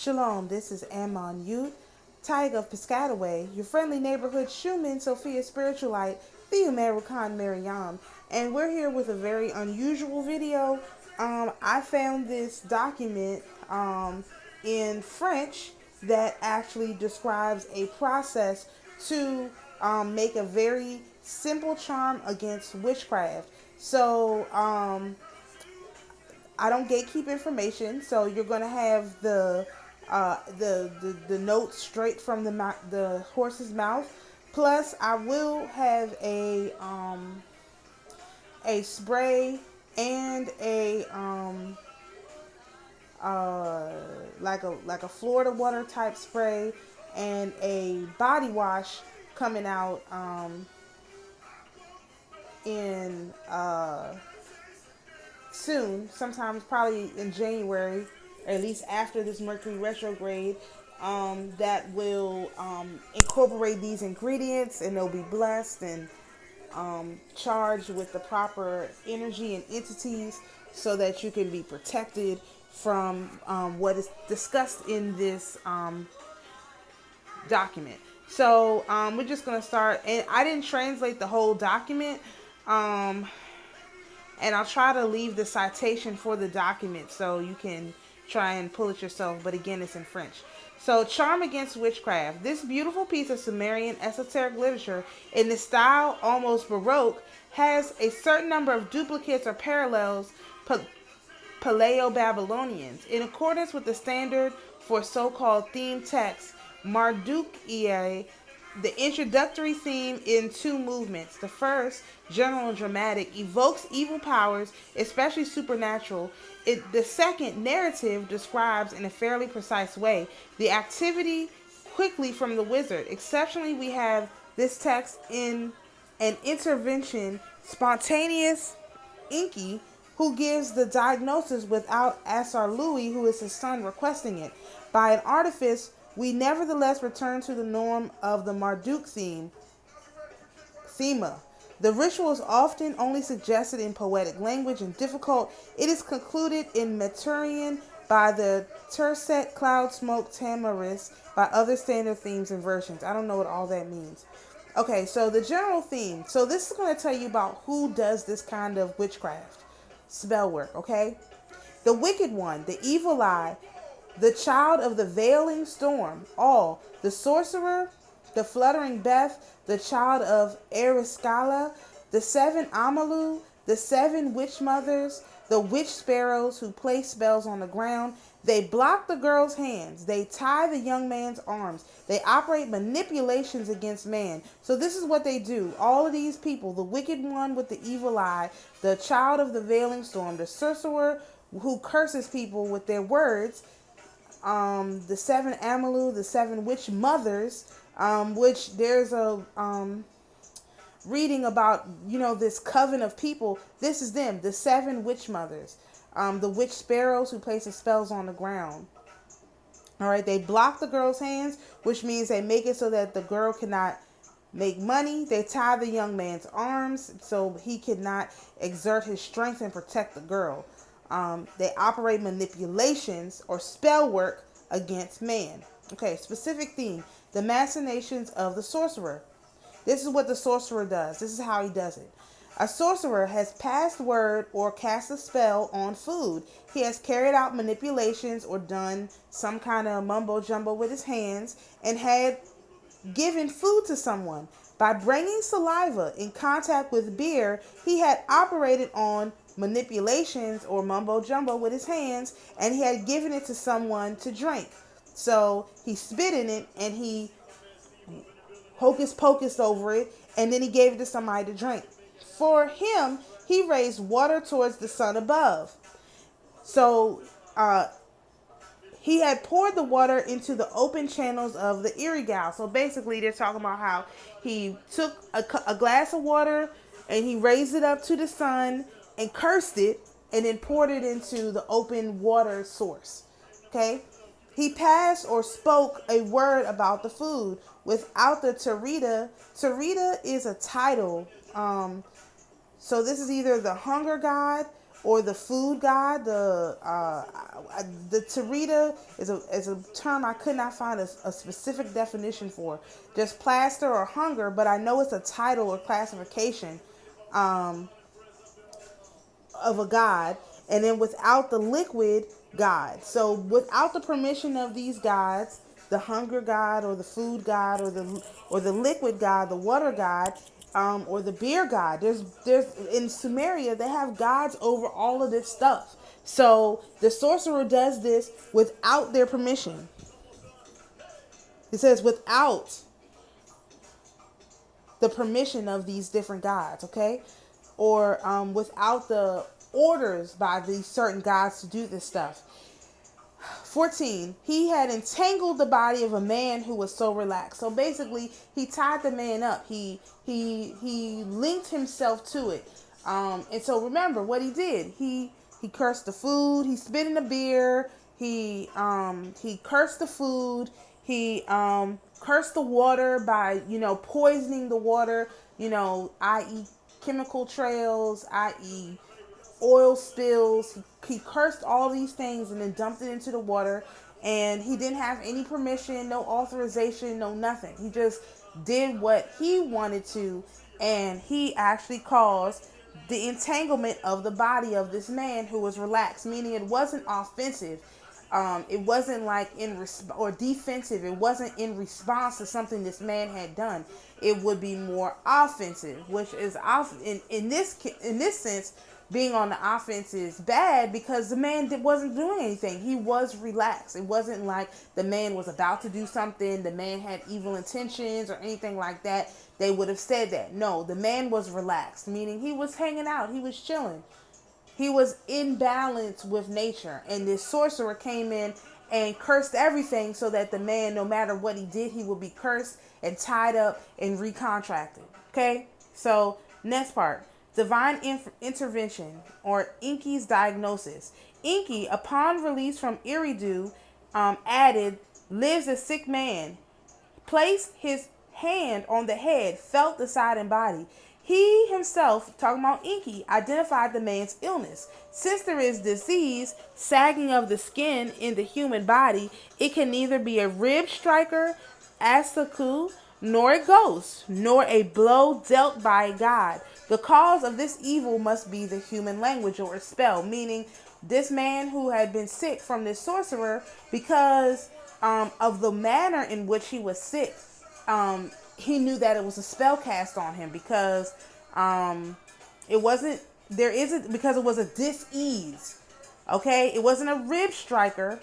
Shalom, this is Amonute Tayac of Piscataway, your friendly neighborhood Shuman, Sophia Spiritualite, the AmaruKhan Miriyam, and we're here with a very unusual video. I found this document in French that actually describes a process to make a very simple charm against witchcraft. So I don't gatekeep information, so you're going to have the notes straight from the horse's mouth. Plus, I will have a spray and a like a Florida water type spray and a body wash coming out in soon, sometimes probably in January, or at least after this Mercury retrograde, that will incorporate these ingredients, and they'll be blessed and charged with the proper energy and entities so that you can be protected from what is discussed in this document. So we're just going to start, and I didn't translate the whole document, and I'll try to leave the citation for the document so you can try and pull it yourself. But again, it's in French. So, Charm Against Witchcraft. This beautiful piece of Sumerian esoteric literature in the style almost Baroque has a certain number of duplicates or parallels Paleo-Babylonians. In accordance with the standard for so-called theme texts, Marduk-ie, the introductory theme in two movements. The first, general and dramatic, evokes evil powers, especially supernatural. The second, narrative, describes in a fairly precise way the activity quickly from the wizard. Exceptionally, we have this text in an intervention, spontaneous Inky, who gives the diagnosis without Asar Louis, who is his son, requesting it. By an artifice, we nevertheless return to the norm of the Marduk thema. The ritual is often only suggested in poetic language and difficult. It is concluded in Meturian by the tercet cloud smoke tamaris by other standard themes and versions. I don't know what all that means. Okay, so the general theme. So this is going to tell you about who does this kind of witchcraft spell work, okay? The wicked one, the evil eye, the child of the veiling storm, all, the sorcerer, the fluttering Beth, the child of Eriskala, the seven Amalu, the seven witch mothers, the witch sparrows who place spells on the ground. They block the girl's hands. They tie the young man's arms. They operate manipulations against man. So this is what they do. All of these people, the wicked one with the evil eye, the child of the veiling storm, the sorcerer who curses people with their words, the seven Amalu, the seven witch mothers, which there's a reading about, this coven of people. This is them, the seven witch mothers, the witch sparrows who places spells on the ground. All right, they block the girl's hands, which means they make it so that the girl cannot make money. They tie the young man's arms so he cannot exert his strength and protect the girl. They operate manipulations or spell work against man. Okay, specific theme. The machinations of the sorcerer. This is what the sorcerer does. This is how he does it. A sorcerer has passed word or cast a spell on food. He has carried out manipulations or done some kind of mumbo jumbo with his hands and had given food to someone. By bringing saliva in contact with beer, he had operated on manipulations or mumbo jumbo with his hands, and he had given it to someone to drink. So he spit in it and he hocus pocus over it, and then he gave it to somebody to drink. For him, he raised water towards the sun above. So he had poured the water into the open channels of the Irigal. So basically, they're talking about how he took a glass of water and he raised it up to the sun and cursed it, and then poured it into the open water source. Okay? He passed or spoke a word about the food without the Terita. Terita is a title. So this is either the hunger god or the food god. The Tarita is a term I could not find a specific definition for. Just plaster or hunger, but I know it's a title or classification of a god. And then without the liquid god. So without the permission of these gods, the hunger god or the food god or the liquid god, the water god, or the beer god. There's in Sumeria they have gods over all of this stuff. So the sorcerer does this without their permission. It says without the permission of these different gods, okay? Or without the orders by these certain gods to do this stuff. 14, he had entangled the body of a man who was so relaxed. So basically, he tied the man up. He linked himself to it. And so remember what he did. He cursed the food. He spit in the beer. He cursed the food. He cursed the water by poisoning the water. I.e. chemical trails, i.e. oil spills. He cursed all these things and then dumped it into the water, and he didn't have any permission, no authorization, no nothing. He just did what he wanted to, and he actually caused the entanglement of the body of this man who was relaxed, meaning it wasn't offensive. It wasn't like or defensive. It wasn't in response to something this man had done. It would be more offensive, which is in this sense, being on the offense is bad because the man wasn't doing anything. He was relaxed. It wasn't like the man was about to do something. The man had evil intentions or anything like that. They would have said that. No, the man was relaxed, meaning he was hanging out. He was chilling. He was in balance with nature. And this sorcerer came in and cursed everything so that the man, no matter what he did, he would be cursed and tied up and recontracted. Okay? So, next part. Divine intervention, or Enki's diagnosis. Enki, upon release from Eridu, added, lives a sick man, placed his hand on the head, felt the side and body. He himself, talking about Enki, identified the man's illness. Since there is disease, sagging of the skin in the human body, it can neither be a rib striker, asaku, nor a ghost, nor a blow dealt by a god. The cause of this evil must be the human language or a spell, meaning this man who had been sick from this sorcerer, because of the manner in which he was sick, he knew that it was a spell cast on him because it was a dis-ease. Okay, it wasn't a rib striker,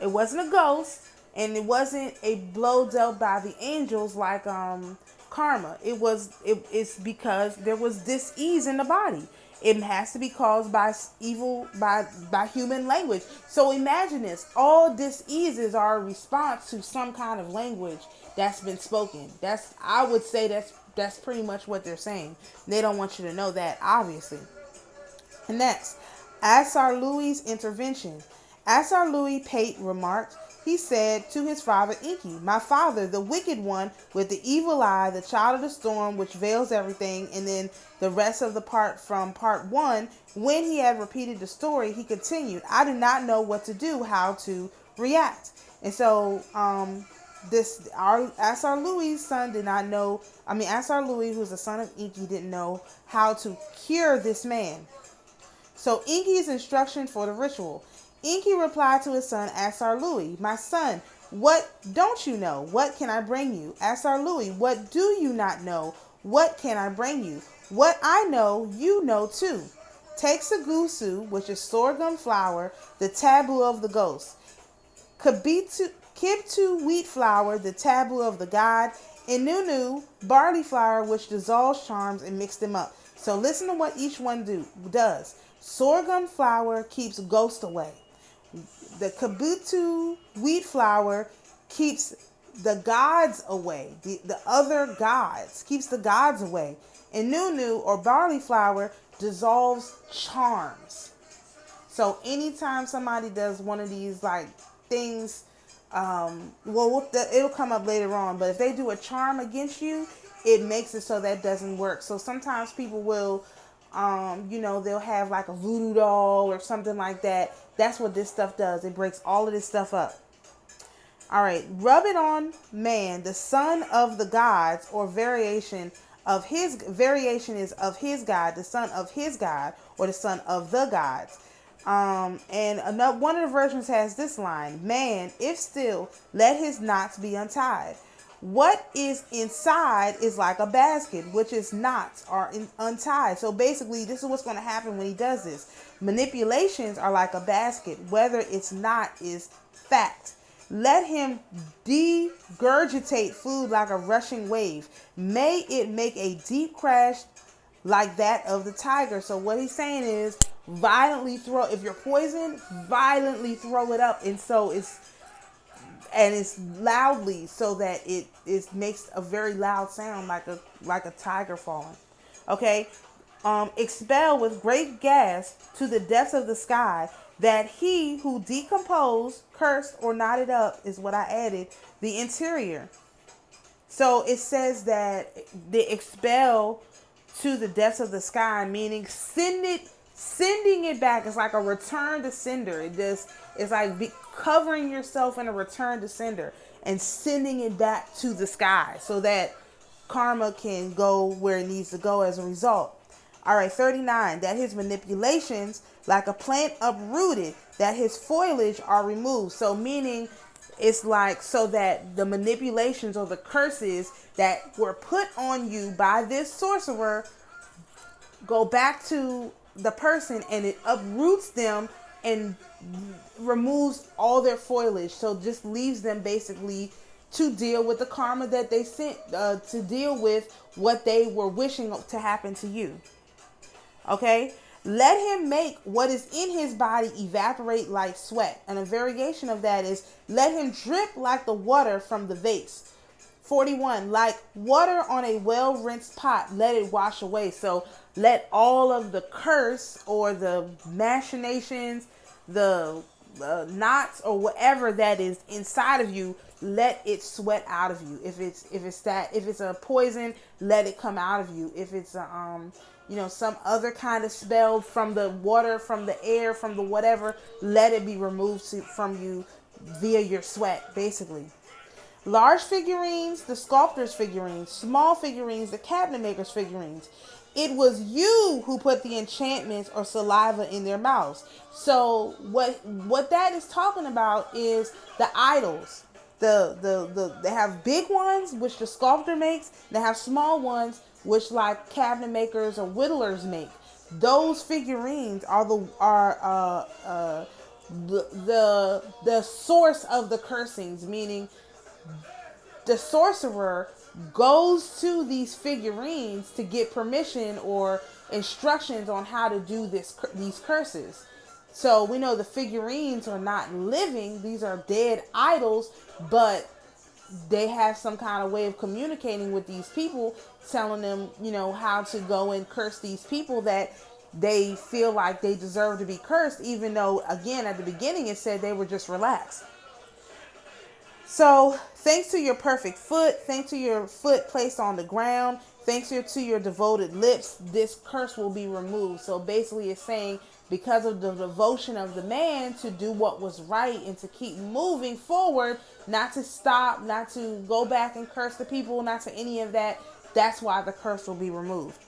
it wasn't a ghost, and it wasn't a blow dealt by the angels like karma. It's because there was dis-ease in the body. It has to be caused by evil, by human language. So imagine this. All dis-eases are a response to some kind of language that's been spoken. I would say that's pretty much what they're saying. They don't want you to know that, obviously. And next, Asar Louis' intervention. Asar Louis Pate remarked, he said to his father Enki, my father, the wicked one with the evil eye, the child of the storm, which veils everything. And then the rest of the part from part 1, when he had repeated the story, he continued, I do not know what to do, how to react. And so Asar Louis' son did not know, Asar Louis, who's the son of Enki, didn't know how to cure this man. So Enki's instruction for the ritual. Enki replied to his son Asar Louis, my son, what don't you know? What can I bring you? Asar Louis, what do you not know? What can I bring you? What I know, you know too. Take sagusu, which is sorghum flour, the taboo of the ghost. Kibtu wheat flour, the taboo of the god. Inunu, barley flour, which dissolves charms, and mix them up. So listen to what each one does. Sorghum flour keeps ghosts away. The Kabutu wheat flour keeps the gods away. The other gods. Keeps the gods away. And Nunu, or barley flour, dissolves charms. So anytime somebody does one of these things, it'll come up later on. But if they do a charm against you, it makes it so that doesn't work. So sometimes people will They'll have like a voodoo doll or something like that. That's what this stuff does. It breaks all of this stuff up. All right, rub it on man, the son of the gods, or variation is of his God, the son of his God, or the son of the gods. And another one of the versions has this line: man, if still, let his knots be untied. What is inside is like a basket, which its knots are untied. So basically, this is what's going to happen when he does this. Manipulations are like a basket, whether its knot is fact. Let him degurgitate food like a rushing wave. May it make a deep crash like that of the tiger. So what he's saying is, violently throw, if you're poisoned, violently throw it up. And so it's loudly, so that it makes a very loud sound, like a tiger falling. Okay. Expel with great gas to the depths of the sky, that he who decomposed, cursed, or knotted up, is what I added, the interior. So it says that the expel to the depths of the sky, meaning sending it back. It's like a return to sender. It's like covering yourself in a return to sender and sending it back to the sky, so that karma can go where it needs to go as a result. All right, 39, that his manipulations, like a plant uprooted, that his foliage are removed. So meaning, it's like, so that the manipulations or the curses that were put on you by this sorcerer go back to the person, and it uproots them and removes all their foliage. So just leaves them basically to deal with the karma that they sent, to deal with what they were wishing to happen to you. Okay, let him make what is in his body evaporate like sweat. And a variation of that is, let him drip like the water from the vase. 41, like water on a well-rinsed pot, let it wash away. So let all of the curse or the machinations, the knots, or whatever that is inside of you, let it sweat out of you. If it's a poison, let it come out of you. If it's some other kind of spell from the water, from the air, from the whatever, let it be removed from you via your sweat, basically. Large figurines, the sculptor's figurines. Small figurines, the cabinet maker's figurines. It was you who put the enchantments or saliva in their mouths. So what that is talking about is the idols. They have big ones, which the sculptor makes. They have small ones, which like cabinet makers or whittlers make. Those figurines are the source of the cursings, meaning the sorcerer goes to these figurines to get permission or instructions on how to do these curses. So we know the figurines are not living; these are dead idols, but they have some kind of way of communicating with these people, telling them, how to go and curse these people that they feel like they deserve to be cursed, even though, again, at the beginning it said they were just relaxed. So thanks to your perfect foot, thanks to your foot placed on the ground, thanks to your devoted lips, this curse will be removed. So basically it's saying, because of the devotion of the man to do what was right and to keep moving forward, not to stop, not to go back and curse the people, not to any of that, that's why the curse will be removed.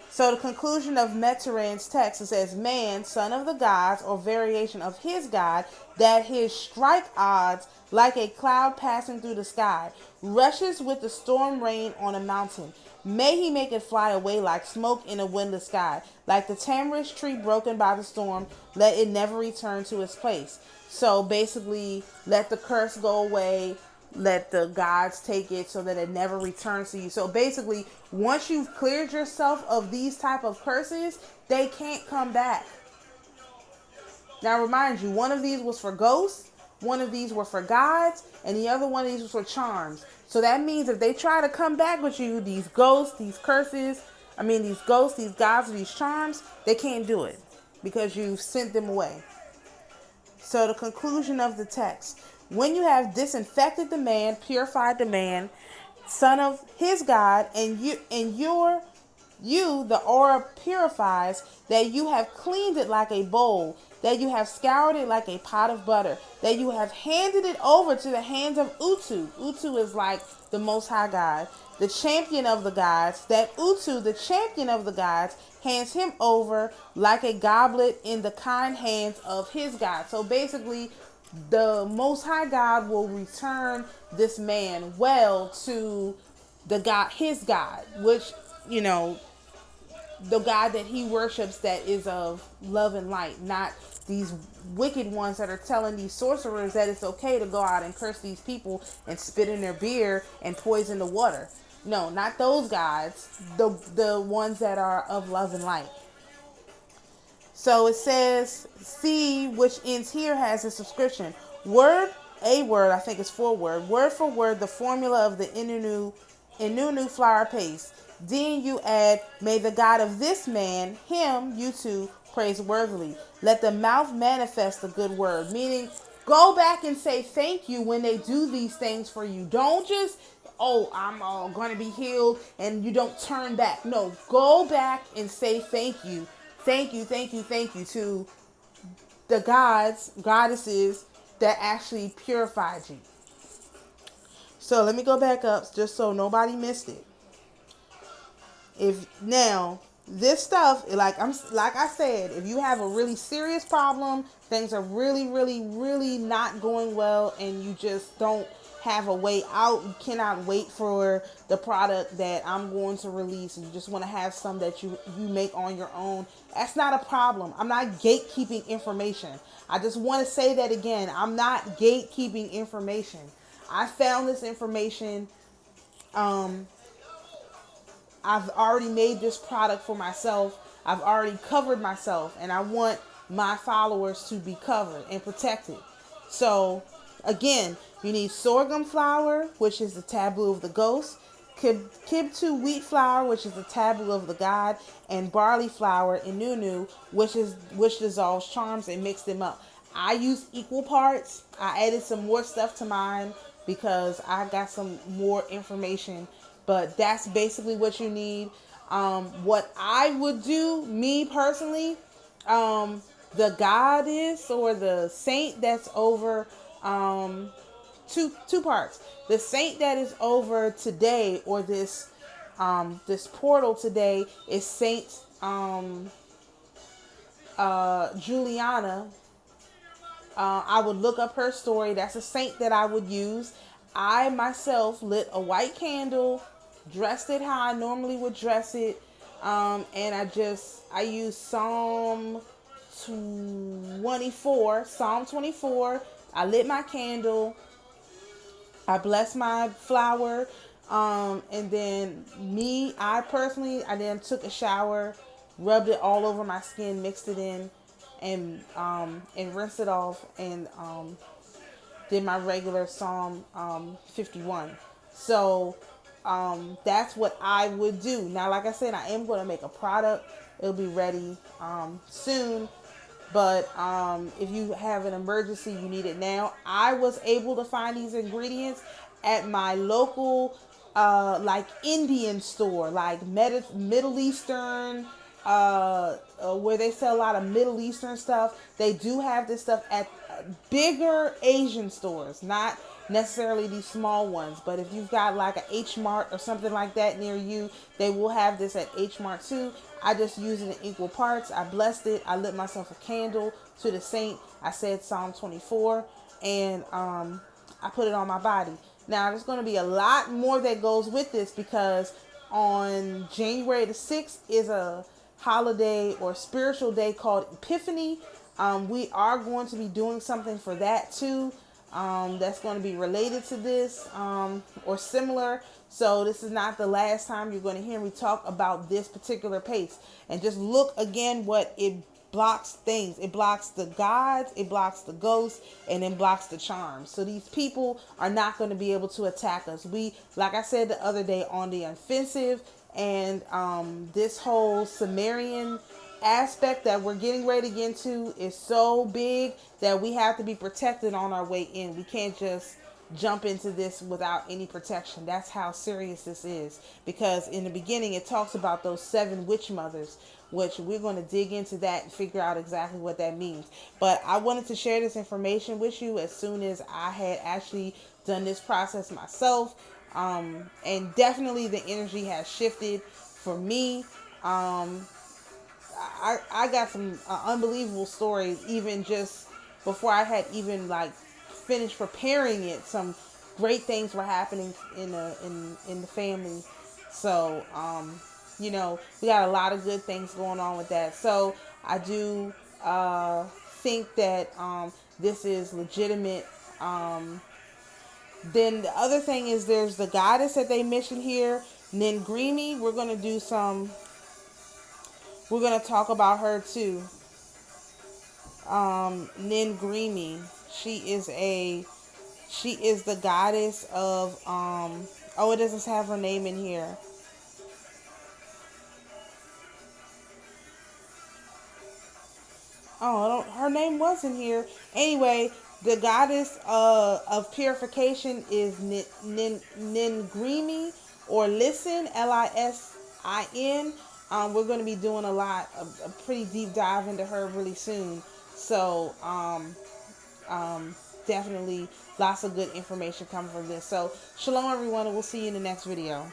So the conclusion of Meteran's text, it says, man, son of the gods, or variation of his God, that his strike odds like a cloud passing through the sky, rushes with the storm rain on a mountain. May he make it fly away like smoke in a windless sky, like the tamarisk tree broken by the storm, let it never return to its place. So basically, let the curse go away, let the gods take it so that it never returns to you. So basically, once you've cleared yourself of these type of curses, they can't come back. Now remind you, one of these was for ghosts, one of these were for gods, and the other one of these was for charms. So that means if they try to come back with you, these ghosts, these curses, these ghosts, these gods, these charms, they can't do it because you've sent them away. So the conclusion of the text: when you have disinfected the man, purified the man, son of his God, and your You, the aura purifies, that you have cleaned it like a bowl, that you have scoured it like a pot of butter, that you have handed it over to the hands of Utu. Utu is like the Most High God, the champion of the gods, that Utu, the champion of the gods, hands him over like a goblet in the kind hands of his God. So basically, the Most High God will return this man well to the God, his God, which, you know, the God that he worships, that is of love and light, not these wicked ones that are telling these sorcerers that it's okay to go out and curse these people and spit in their beer and poison the water. No, not those gods, the ones that are of love and light. So it says, C, which ends here, has a subscription. A word, I think it's word for word, the formula of the Inunu flower paste. Then you add, may the God of this man, him, you two, praise worthily. Let the mouth manifest the good word. Meaning, go back and say thank you when they do these things for you. Don't just, oh, I'm going to be healed, and you don't turn back. No, go back and say thank you. Thank you, thank you, thank you to the gods, goddesses that actually purified you. So let me go back up just so nobody missed it. If now this stuff, like I said, if you have a really serious problem, things are really, really, really not going well, and you just don't have a way out, you cannot wait for the product that I'm going to release, and you just want to have some that you make on your own, that's not a problem. I'm not gatekeeping information. I just want to say that again. I'm not gatekeeping information. I found this information. I've already made this product for myself. I've already covered myself, and I want my followers to be covered and protected. So again, you need sorghum flour, which is the taboo of the ghost, kibtu wheat flour, which is the taboo of the god, and barley flour, inunu, which dissolves charms, and mix them up. I use equal parts. I added some more stuff to mine because I got some more information, but that's basically what you need. What I would do, me personally, the goddess or the saint that's over, two parts. The saint that is over today, or this portal today, is Saint Juliana. I would look up her story. That's a saint that I would use. I myself lit a white candle, dressed it how I normally would dress it, and I used Psalm 24. I lit my candle. I blessed my flower, and then I then took a shower, rubbed it all over my skin, mixed it in, and rinsed it off, and did my regular Psalm 51. So that's what I would do. Now, like I said, I am going to make a product. It'll be ready soon. But if you have an emergency, you need it now. I was able to find these ingredients at my local like Indian store, like Middle Eastern, where they sell a lot of Middle Eastern stuff. They do have this stuff at bigger Asian stores, not necessarily these small ones. But if you've got like a H Mart or something like that near you, they will have this at H Mart too. I just used it in equal parts. I blessed it. I lit myself a candle to the saint. I said Psalm 24, and I put it on my body. Now, there's going to be a lot more that goes with this, because on January the 6th is a holiday or spiritual day called Epiphany. We are going to be doing something for that too. That's going to be related to this or similar. So this is not the last time you're going to hear me talk about this particular paste. And just look again what it blocks things. It blocks the gods, it blocks the ghosts, and it blocks the charms. So these people are not going to be able to attack us. We, like I said the other day, on the offensive, and this whole Sumerian aspect that we're getting ready to get into is so big that we have to be protected on our way in. We can't just jump into this without any protection. That's how serious this is. Because in the beginning, it talks about those 7 witch mothers, which we're going to dig into that and figure out exactly what that means. But I wanted to share this information with you as soon as I had actually done this process myself. And definitely the energy has shifted for me. I got some unbelievable stories, even just before I had even like finished preparing it. Some great things were happening in the family. So you know, we got a lot of good things going on with that. So I do think that this is legitimate. Then the other thing is there's the goddess that they mentioned here, Ningrimi. We're gonna talk about her too. Ningrimi. She is the goddess of oh, it doesn't have her name in here. Oh, her name wasn't here. Anyway, the goddess of purification is Ningrimi, or Listen, Lisin. We're going to be doing a pretty deep dive into her really soon. So, definitely lots of good information coming from this. So, shalom everyone, and we'll see you in the next video.